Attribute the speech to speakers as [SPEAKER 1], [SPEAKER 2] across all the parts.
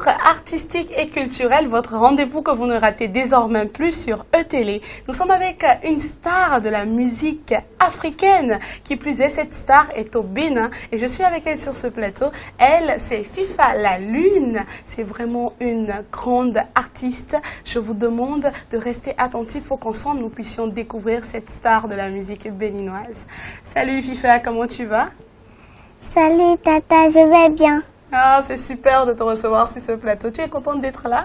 [SPEAKER 1] rencontre artistique et culturelle, votre rendez-vous que vous ne ratez désormais plus sur E-Télé. Nous sommes avec une star de la musique africaine. Qui plus est, cette star est au Bénin et je suis avec elle sur ce plateau. Elle, c'est Fifa la Lune. C'est vraiment une grande artiste. Je vous demande de rester attentifs pour qu'ensemble nous puissions découvrir cette star de la musique béninoise. Salut Fifa, comment tu vas?
[SPEAKER 2] Salut Tata, je vais bien.
[SPEAKER 1] Ah, c'est super de te recevoir sur ce plateau. Tu es contente d'être là?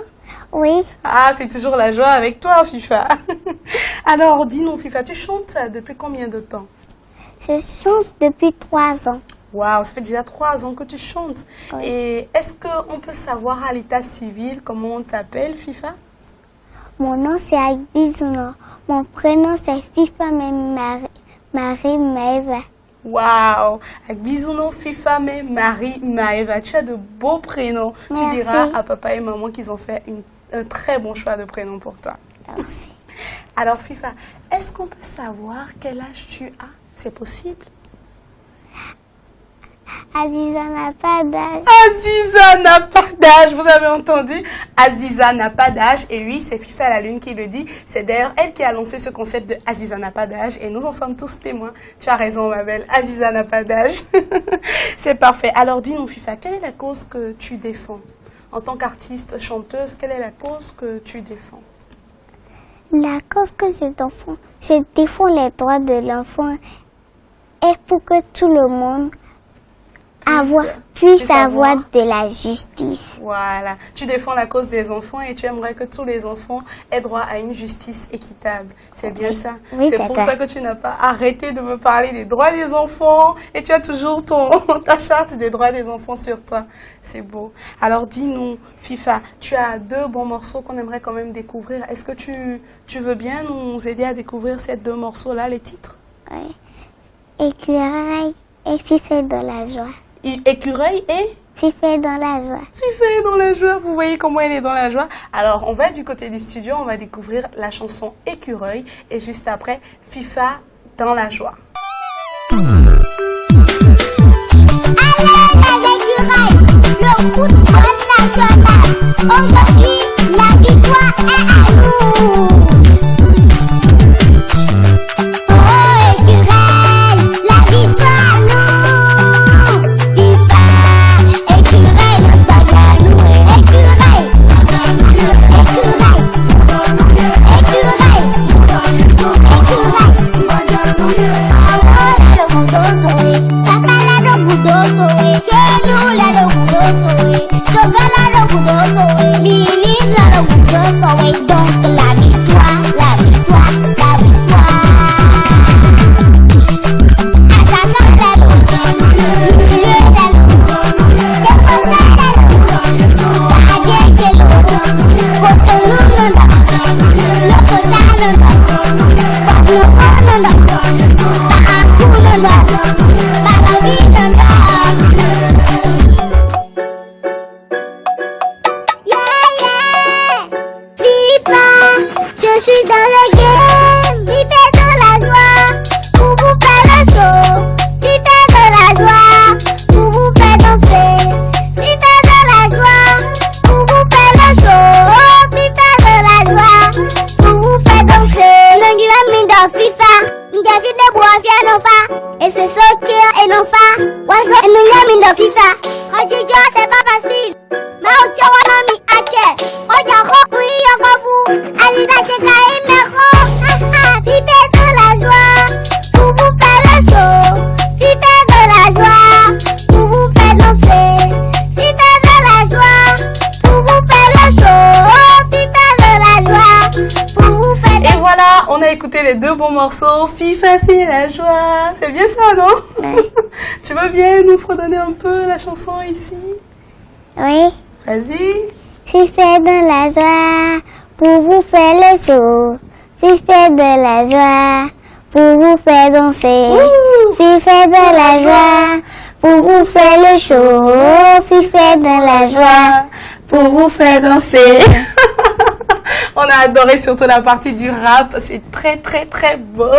[SPEAKER 2] Oui.
[SPEAKER 1] Ah, c'est toujours la joie avec toi, Fifa. Alors, dis-nous, Fifa, tu chantes depuis combien de temps?
[SPEAKER 2] Je chante depuis 3 ans.
[SPEAKER 1] Waouh, ça fait déjà 3 ans que tu chantes.
[SPEAKER 2] Oui.
[SPEAKER 1] Et est-ce qu'on peut savoir à l'état civil comment on t'appelle, Fifa?
[SPEAKER 2] Mon nom c'est Agbizuno. Mon prénom c'est Fifa Marie Maeva.
[SPEAKER 1] Waouh, avec bisounours, Fifa, mais Marie, Maeva, tu as de beaux prénoms.
[SPEAKER 2] Merci.
[SPEAKER 1] Tu diras à papa et maman qu'ils ont fait un très bon choix de prénom pour toi.
[SPEAKER 2] Merci.
[SPEAKER 1] Alors Fifa, est-ce qu'on peut savoir quel âge tu as? C'est possible?
[SPEAKER 2] Aziza n'a pas d'âge.
[SPEAKER 1] Aziza n'a pas d'âge, vous avez entendu? Aziza n'a pas d'âge, et oui, c'est Fifa la Lune qui le dit. C'est d'ailleurs elle qui a lancé ce concept de Aziza n'a pas d'âge, et nous en sommes tous témoins. Tu as raison, ma belle, Aziza n'a pas d'âge. C'est parfait. Alors dis-nous, Fifa, quelle est la cause que tu défends? En tant qu'artiste, chanteuse, quelle est la cause que tu défends?
[SPEAKER 2] La cause que je défends les droits de l'enfant est pour que tout le monde puisse avoir de la justice.
[SPEAKER 1] Voilà. Tu défends la cause des enfants et tu aimerais que tous les enfants aient droit à une justice équitable. C'est bien ça?
[SPEAKER 2] Oui,
[SPEAKER 1] c'est pour ça que tu n'as pas arrêté de me parler des droits des enfants et tu as toujours ta charte des droits des enfants sur toi. C'est beau. Alors dis-nous, Fifa, tu as 2 bons morceaux qu'on aimerait quand même découvrir. Est-ce que tu veux bien nous aider à découvrir ces 2 morceaux-là, les titres?
[SPEAKER 2] Oui. Écureuil et Fifa dans la joie.
[SPEAKER 1] Écureuil et
[SPEAKER 2] Fifa dans la joie.
[SPEAKER 1] Fifa est dans la joie, vous voyez comment elle est dans la joie. Alors on va du côté du studio, on va découvrir la chanson Écureuil et juste après Fifa dans la joie.
[SPEAKER 2] Allez les écureuils, le football national. Aujourd'hui, la victoire est à nous. Oh écureuil, la victoire à nous. Et c'est sortir et non fa. Wazo et nous yami dans FIFA. Rajijo c'est pas facile. Mais au tchawa mami ache. Oja ho oui yoko vous. Alida c'est kaï mero. FIFA de la joie. Pour vous faire le show. FIFA de la joie. Pour vous faire danser. FIFA de la joie. Pour vous faire le show. FIFA de la joie. Pour vous faire danser.
[SPEAKER 1] Et voilà, on a écouté les 2 bons morceaux. Fifa c'est la joie. C'est bien ça, non?
[SPEAKER 2] Oui.
[SPEAKER 1] Tu veux bien nous fredonner un peu la chanson ici?
[SPEAKER 2] Oui.
[SPEAKER 1] Vas-y.
[SPEAKER 2] Fifa dans la joie, pour vous faire le show. Fifa de la joie, pour vous faire danser.
[SPEAKER 1] Ouh.
[SPEAKER 2] Fifa de la joie, pour vous faire le show. Fifa de la joie,
[SPEAKER 1] Pour vous faire danser. On a adoré surtout la partie du rap. C'est très, très, très beau.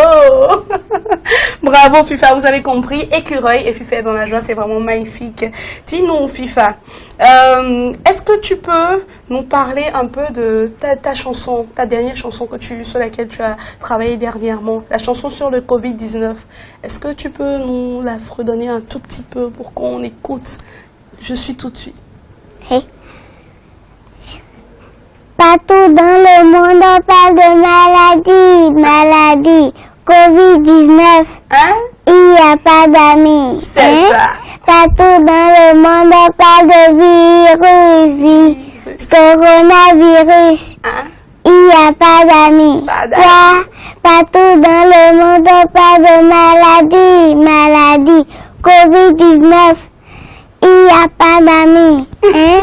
[SPEAKER 1] Bravo, FIFA. Vous avez compris. Écureuil et FIFA est dans la joie. C'est vraiment magnifique. Dis-nous, FIFA, est-ce que tu peux nous parler un peu de ta chanson, ta dernière chanson sur laquelle tu as travaillé dernièrement, la chanson sur le Covid-19. Est-ce que tu peux nous la redonner un tout petit peu pour qu'on écoute? Je suis tout de suite.
[SPEAKER 2] Hey. Partout dans le monde, on parle de maladie, Covid-19.
[SPEAKER 1] Hein?
[SPEAKER 2] Il n'y a pas d'amis.
[SPEAKER 1] C'est ça.
[SPEAKER 2] Partout dans le monde, on parle de virus, coronavirus.
[SPEAKER 1] Hein?
[SPEAKER 2] Il n'y a pas d'amis. Quoi? Partout dans le monde, on parle de maladie, Covid-19. Il n'y a pas d'amis. Hein?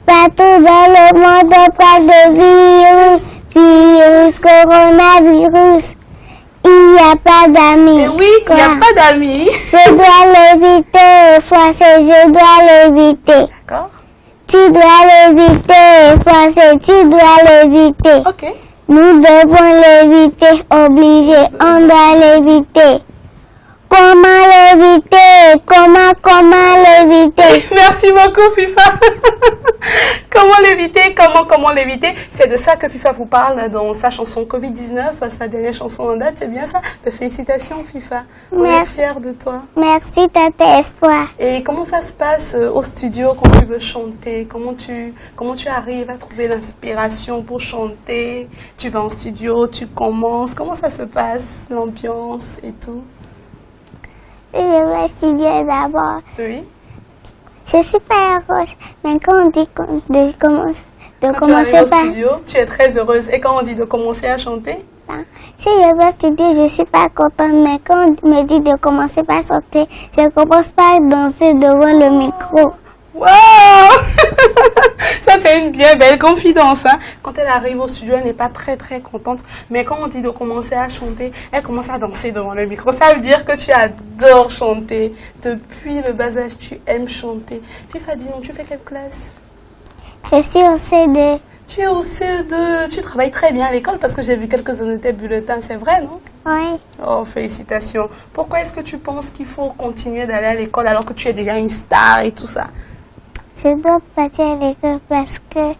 [SPEAKER 2] Partout dans le monde, on parle de virus, coronavirus. Il n'y a pas d'amis.
[SPEAKER 1] Et oui, il n'y a pas d'amis.
[SPEAKER 2] Je dois l'éviter, Français, je dois l'éviter.
[SPEAKER 1] D'accord.
[SPEAKER 2] Tu dois l'éviter, Français, tu dois l'éviter.
[SPEAKER 1] Ok.
[SPEAKER 2] Nous devons l'éviter, obligé, on doit l'éviter. Comment l'éviter? Comment l'éviter?
[SPEAKER 1] Merci beaucoup, FIFA. Comment l'éviter? Comment l'éviter? C'est de ça que FIFA vous parle dans sa chanson Covid-19, sa dernière chanson en date, c'est bien ça? Félicitations, FIFA. On est fiers de toi.
[SPEAKER 2] Merci, Tata Espoir.
[SPEAKER 1] Et comment ça se passe au studio quand tu veux chanter? Comment tu arrives à trouver l'inspiration pour chanter? Tu vas en studio, tu commences. Comment ça se passe, l'ambiance et tout?
[SPEAKER 2] Je vais étudier d'abord.
[SPEAKER 1] Oui.
[SPEAKER 2] Je suis pas heureuse, mais quand on dit de commencer
[SPEAKER 1] tu arrives au studio, tu es très heureuse. Et quand on dit de commencer à chanter?
[SPEAKER 2] Si je vais studio, je suis pas contente, mais quand on me dit de commencer par chanter, je commence pas à danser devant le micro.
[SPEAKER 1] Wow! Ça, c'est une bien belle confidence. Hein? Quand elle arrive au studio, elle n'est pas très, très contente. Mais quand on dit de commencer à chanter, elle commence à danser devant le micro. Ça veut dire que tu adores chanter. Depuis le bas âge, tu aimes chanter. FIFA, dis-nous, tu fais quelle classe?
[SPEAKER 2] Je suis au C2.
[SPEAKER 1] Tu es au CE2. Tu travailles très bien à l'école parce que j'ai vu quelques-uns de tes bulletins. C'est vrai, non?
[SPEAKER 2] Oui.
[SPEAKER 1] Oh, félicitations. Pourquoi est-ce que tu penses qu'il faut continuer d'aller à l'école alors que tu es déjà une star et tout ça?
[SPEAKER 2] Je dois partir à l'école parce que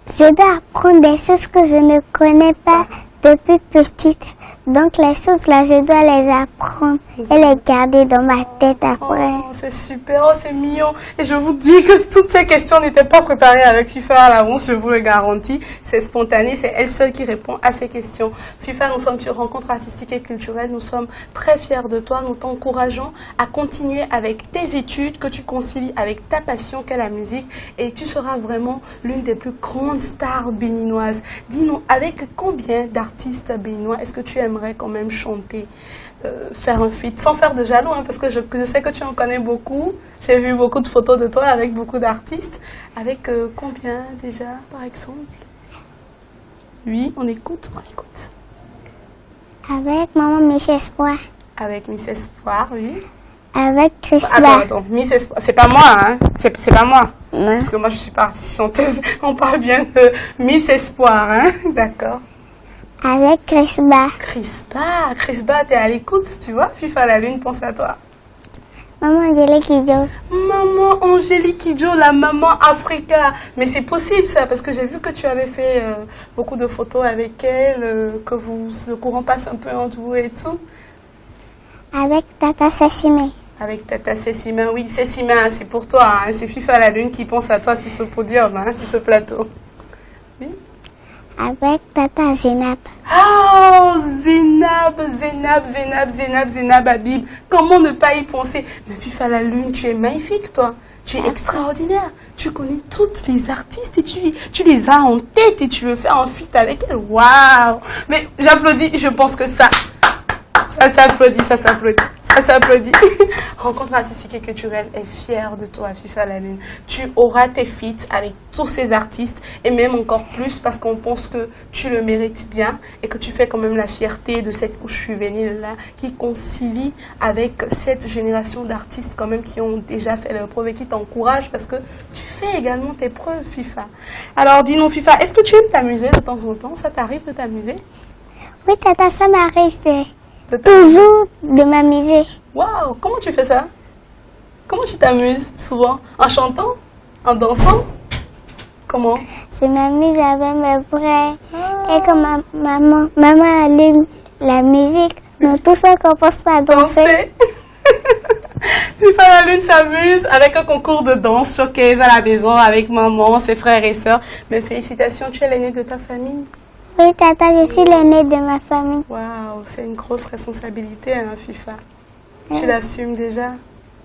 [SPEAKER 2] je dois apprendre des choses que je ne connais pas depuis petite. Donc les choses là, je dois les apprendre et les garder dans ma tête après.
[SPEAKER 1] Oh, c'est super, oh, c'est mignon. Et je vous dis que toutes ces questions n'étaient pas préparées avec FIFA à l'avance, je vous le garantis. C'est spontané, c'est elle seule qui répond à ces questions. FIFA, nous sommes sur Rencontre artistique et culturelle. Nous sommes très fiers de toi. Nous t'encourageons à continuer avec tes études que tu concilies avec ta passion qu'est la musique. Et tu seras vraiment l'une des plus grandes stars béninoises. Dis-nous, avec combien d'artistes béninois est-ce que tu aimerais quand même chanter, faire un feat, sans faire de jaloux, hein, parce que je sais que tu en connais beaucoup. J'ai vu beaucoup de photos de toi avec beaucoup d'artistes. Avec combien déjà, par exemple? Oui, on écoute.
[SPEAKER 2] Avec Maman Miss Espoir.
[SPEAKER 1] Avec Miss Espoir, oui.
[SPEAKER 2] Avec Chrisba.
[SPEAKER 1] Attends, Miss Espoir, c'est pas moi, hein? C'est pas moi.
[SPEAKER 2] Non.
[SPEAKER 1] Parce que moi, je suis pas artiste chanteuse. On parle bien de Miss Espoir, hein? D'accord.
[SPEAKER 2] Avec Chrisba.
[SPEAKER 1] Chrisba, t'es à l'écoute, tu vois? FIFA la Lune pense à toi.
[SPEAKER 2] Maman Angélique Kidjo.
[SPEAKER 1] Maman Angélique Kidjo, la maman Africa. Mais c'est possible ça, parce que j'ai vu que tu avais fait beaucoup de photos avec elle, que le courant passe un peu entre vous et tout.
[SPEAKER 2] Avec Tata Sessimé.
[SPEAKER 1] Avec Tata Sessimé, oui. Sessimé, c'est pour toi, hein? C'est FIFA la Lune qui pense à toi sur ce podium, hein, sur ce plateau. Oui.
[SPEAKER 2] Avec Tata Zénab.
[SPEAKER 1] Oh, Zénab, Habib. Comment ne pas y penser? Mais FIFA la Lune, tu es magnifique, toi. Tu es extraordinaire. Tu connais toutes les artistes et tu les as en tête et tu veux faire un feat avec elles. Waouh! Mais j'applaudis, je pense que ça s'applaudit. Ça s'applaudit. Rencontre artistique et culturelle est fière de toi, FIFA La Lune. Tu auras tes feats avec tous ces artistes et même encore plus parce qu'on pense que tu le mérites bien et que tu fais quand même la fierté de cette couche juvénile-là qui concilie avec cette génération d'artistes quand même qui ont déjà fait leur preuve et qui t'encouragent parce que tu fais également tes preuves, FIFA. Alors dis-nous, FIFA, est-ce que tu aimes t'amuser de temps en temps? Ça t'arrive de t'amuser?
[SPEAKER 2] Oui, tata, ça m'arrive toujours de m'amuser.
[SPEAKER 1] Waouh, comment tu fais ça? Comment tu t'amuses souvent? En chantant? En dansant? Comment?
[SPEAKER 2] Je m'amuse avec mes frères. Et quand maman allume la musique, nous tous on commence à danser.
[SPEAKER 1] FIFA La Lune s'amuse avec un concours de danse showcase à la maison avec maman, ses frères et sœurs. Mais félicitations, tu es l'aîné de ta famille?
[SPEAKER 2] Oui, tata, je suis l'aînée de ma famille.
[SPEAKER 1] Waouh, c'est une grosse responsabilité, hein, FIFA. Tu l'assumes déjà?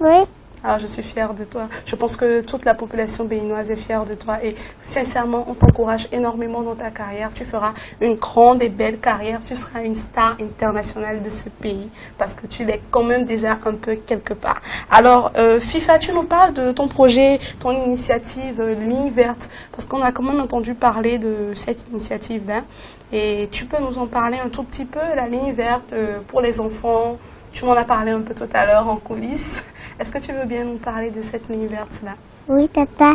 [SPEAKER 2] Oui.
[SPEAKER 1] Alors, je suis fière de toi. Je pense que toute la population béninoise est fière de toi. Et sincèrement, on t'encourage énormément dans ta carrière. Tu feras une grande et belle carrière. Tu seras une star internationale de ce pays. Parce que tu l'es quand même déjà un peu quelque part. Alors, FIFA, tu nous parles de ton projet, ton initiative, Ligne Verte. Parce qu'on a quand même entendu parler de cette initiative-là. Et tu peux nous en parler un tout petit peu, la Ligne Verte pour les enfants. Tu m'en as parlé un peu tout à l'heure en coulisses. Est-ce que tu veux bien nous parler de cette ligne verte-là?
[SPEAKER 2] Oui, tata.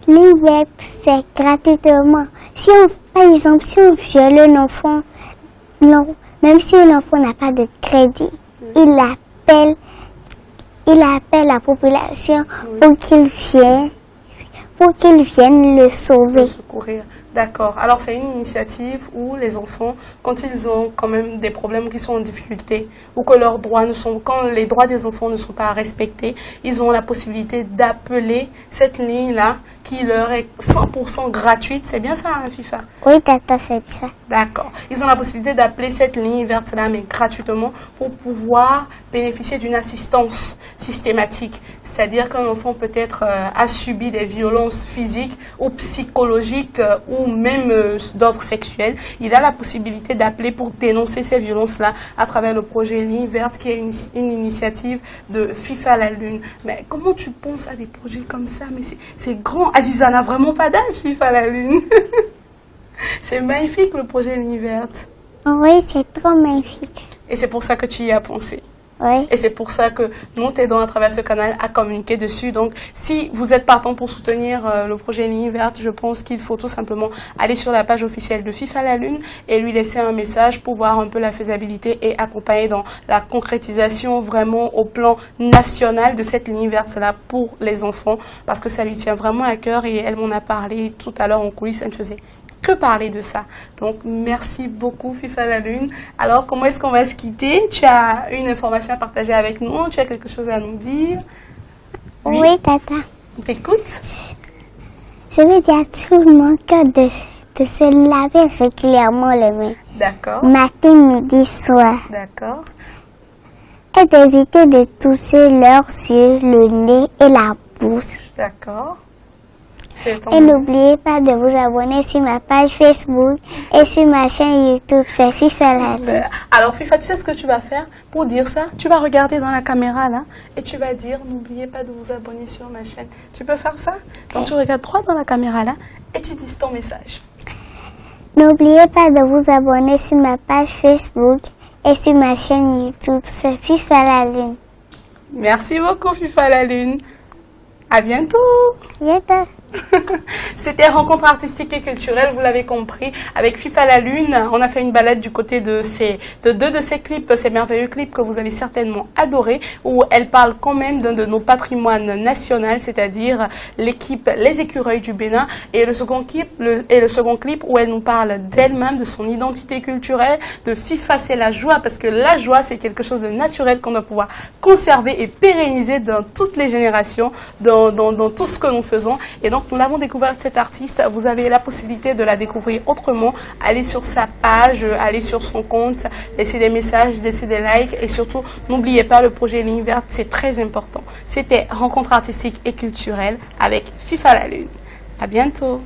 [SPEAKER 2] Ligne verte, c'est gratuitement. Si on, par exemple, si on viole un enfant, même si l'enfant n'a pas de crédit, il appelle la population pour qu'il vienne le sauver.
[SPEAKER 1] Secourir. D'accord. Alors, c'est une initiative où les enfants, quand ils ont quand même des problèmes, qui sont en difficulté, ou que leurs droits quand les droits des enfants ne sont pas respectés, ils ont la possibilité d'appeler cette ligne-là, qui leur est 100% gratuite. C'est bien ça, hein, FIFA?
[SPEAKER 2] Oui, tata, c'est ça.
[SPEAKER 1] D'accord. Ils ont la possibilité d'appeler cette ligne verte-là, mais gratuitement, pour pouvoir bénéficier d'une assistance systématique. C'est-à-dire qu'un enfant peut-être a subi des violences physiques ou psychologiques ou même d'ordre sexuel. Il a la possibilité d'appeler pour dénoncer ces violences-là à travers le projet Ligne Verte, qui est une initiative de FIFA La Lune. Mais comment tu penses à des projets comme ça? Mais c'est grand. Aziza n'a vraiment pas d'âge, FIFA La Lune. C'est magnifique le projet Ligne Verte.
[SPEAKER 2] Oui, c'est trop magnifique.
[SPEAKER 1] Et c'est pour ça que tu y as pensé.
[SPEAKER 2] Oui.
[SPEAKER 1] Et c'est pour ça que nous t'aidons à travers ce canal à communiquer dessus. Donc, si vous êtes partant pour soutenir le projet Ligne Verte, je pense qu'il faut tout simplement aller sur la page officielle de FIFA La Lune et lui laisser un message pour voir un peu la faisabilité et accompagner dans la concrétisation vraiment au plan national de cette Ligne Verte-là pour les enfants. Parce que ça lui tient vraiment à cœur et elle m'en a parlé tout à l'heure en coulisses. Elle ne faisait que parler de ça. Donc, merci beaucoup, FIFA La Lune. Alors, comment est-ce qu'on va se quitter? Tu as une information à partager avec nous? Tu as quelque chose à nous dire?
[SPEAKER 2] Oui, tata.
[SPEAKER 1] On t'écoute?
[SPEAKER 2] Je vais dire à tout le monde de se laver régulièrement les mains.
[SPEAKER 1] D'accord.
[SPEAKER 2] Matin, midi, soir.
[SPEAKER 1] D'accord.
[SPEAKER 2] Et d'éviter de toucher leurs yeux, le nez et la bouche.
[SPEAKER 1] D'accord.
[SPEAKER 2] Et n'oubliez pas de vous abonner sur ma page Facebook et sur ma chaîne YouTube, c'est FIFA La Lune.
[SPEAKER 1] Alors FIFA, tu sais ce que tu vas faire pour dire ça? Tu vas regarder dans la caméra là et tu vas dire n'oubliez pas de vous abonner sur ma chaîne. Tu peux faire ça? Donc tu regardes droit dans la caméra là et tu dis ton message.
[SPEAKER 2] N'oubliez pas de vous abonner sur ma page Facebook et sur ma chaîne YouTube, c'est FIFA La Lune.
[SPEAKER 1] Merci beaucoup FIFA La Lune. À bientôt.
[SPEAKER 2] Bientôt.
[SPEAKER 1] C'était Rencontre artistique et culturelle, vous l'avez compris, avec FIFA La Lune. On a fait une balade du côté de deux de ces clips, ces merveilleux clips que vous avez certainement adorés, où elle parle quand même d'un de nos patrimoines nationaux, c'est-à-dire l'équipe Les Écureuils du Bénin, et le second clip où elle nous parle d'elle-même, de son identité culturelle, de FIFA c'est la joie, parce que la joie c'est quelque chose de naturel qu'on doit pouvoir conserver et pérenniser dans toutes les générations, dans tout ce que nous faisons. Et donc nous l'avons découvert, cet artiste, vous avez la possibilité de la découvrir autrement. Allez sur sa page, allez sur son compte, laissez des messages, laissez des likes et surtout n'oubliez pas le projet Ligne Verte, c'est très important. C'était Rencontre artistique et culturelle avec FIFA La Lune. À bientôt.